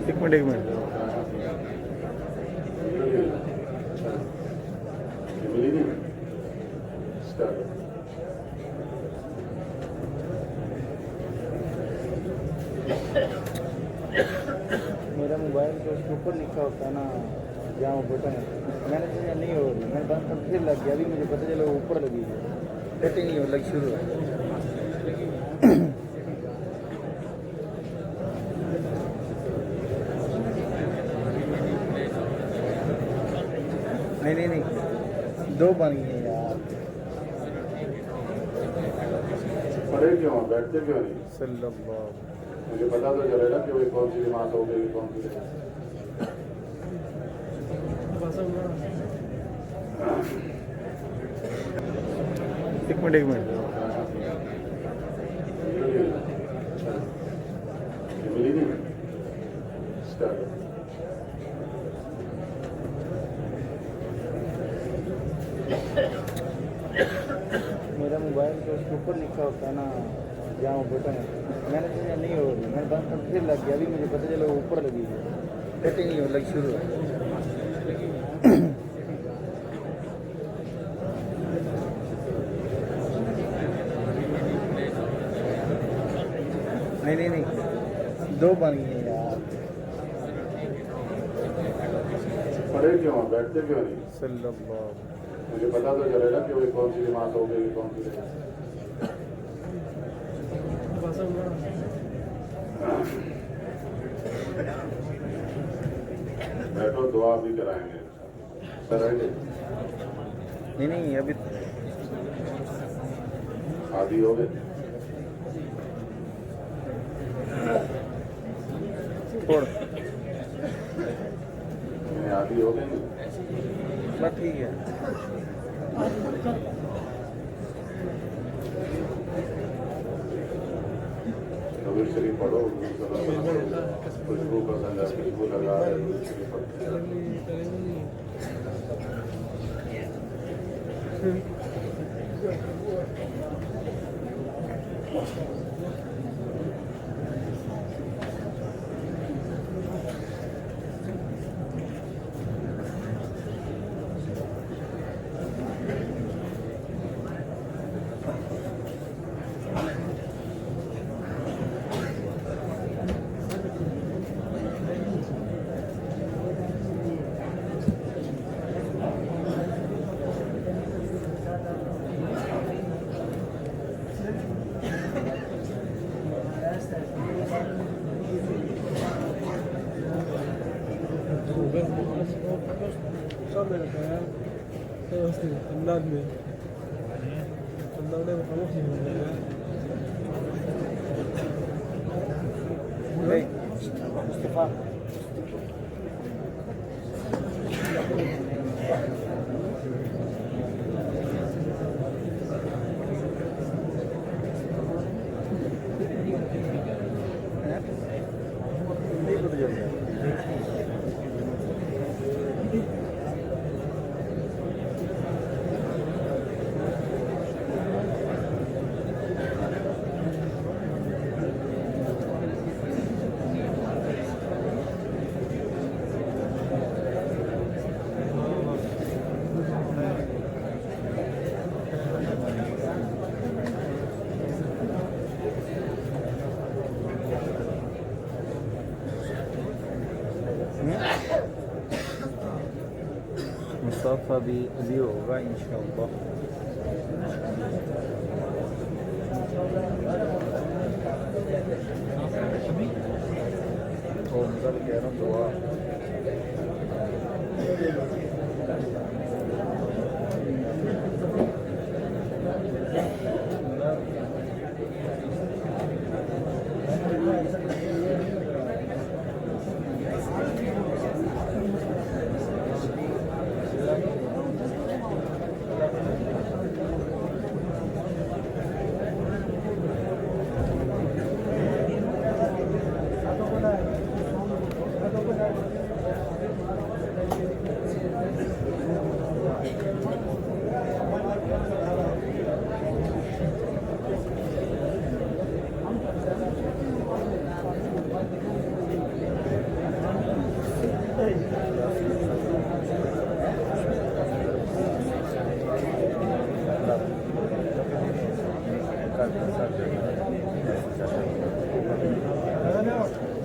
एक मिनट एक मिनट मेरा मोबाइल तो उसके ऊपर लिखा होता है ना, जहाँ वो बटन है, मैंने सोचा नहीं हो रही, मैंने बंद कर फिर लग गया, अभी मुझे पता चला वो ऊपर लगी है, सेटिंग नहीं हो लग शुरू है। नहीं दो बन गई है यार। पढ़े क्यों बैठते क्यों नहीं? सल्लल्लाहु मुझे पता तो चलेगा कि वो कौन सी जमात हो गई कौन सी नहीं। एक मिनट एक मिनट मिली नहीं स्टार्ट। मेरा मोबाइल तो उसके ऊपर लिखा होता है ना, जहाँ वो बटन है, मैंने सोचा नहीं हो रही, मैंने बंद कर फिर लग गया, अभी मुझे पता चला वो ऊपर लगी है, सेटिंग नहीं हो लग शुरू है। नहीं दो बन गई है यार। पढ़े क्यों बैठते क्यों नहीं? सल्लल्लाहु मुझे पता तो चलेगा कि वो कौन सी जमात हो गई कौन सी नहीं। बैठो दुआ भी कराएंगे कराएंगे। नहीं अभी आदि हो गए छोड़, आदि हो गए बस ठीक है। कबीर शरीफ पढ़ो खुशबू पसंद है खुशबू लगा है मुस्तफा मुस्तफा भी अभी होगा इंशाअल्लाह। तो मतलब कह रहा हूँ दुआ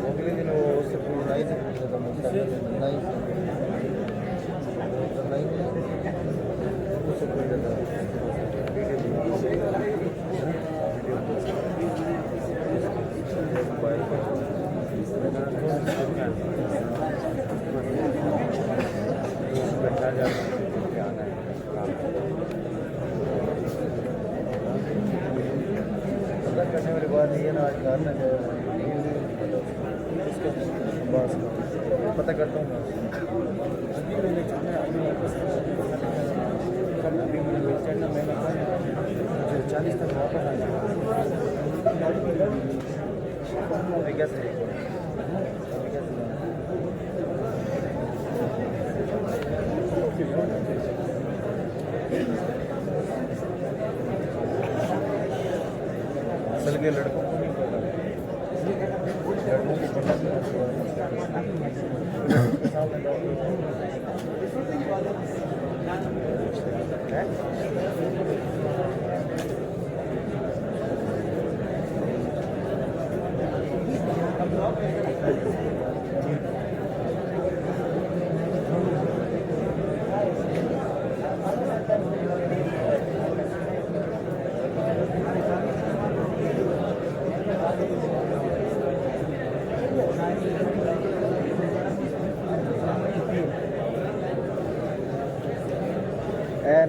अगले दिन वो उससे पूरा नहीं उससे कोई करने वाली बात नहीं है ना, आज करना बस पता करता हूँ मुझे 40 तक वापस आ जाएगा कैसे असल के लड़कों को नहीं पता, लड़कों को पता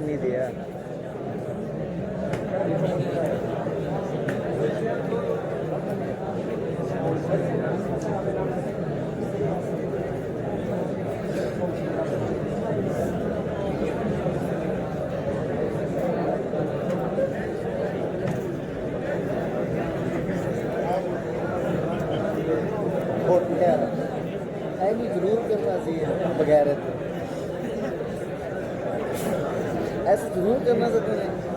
नहीं दिया जरूर करना चाहिए बगैर ऐसे जरूर करना चाहिए।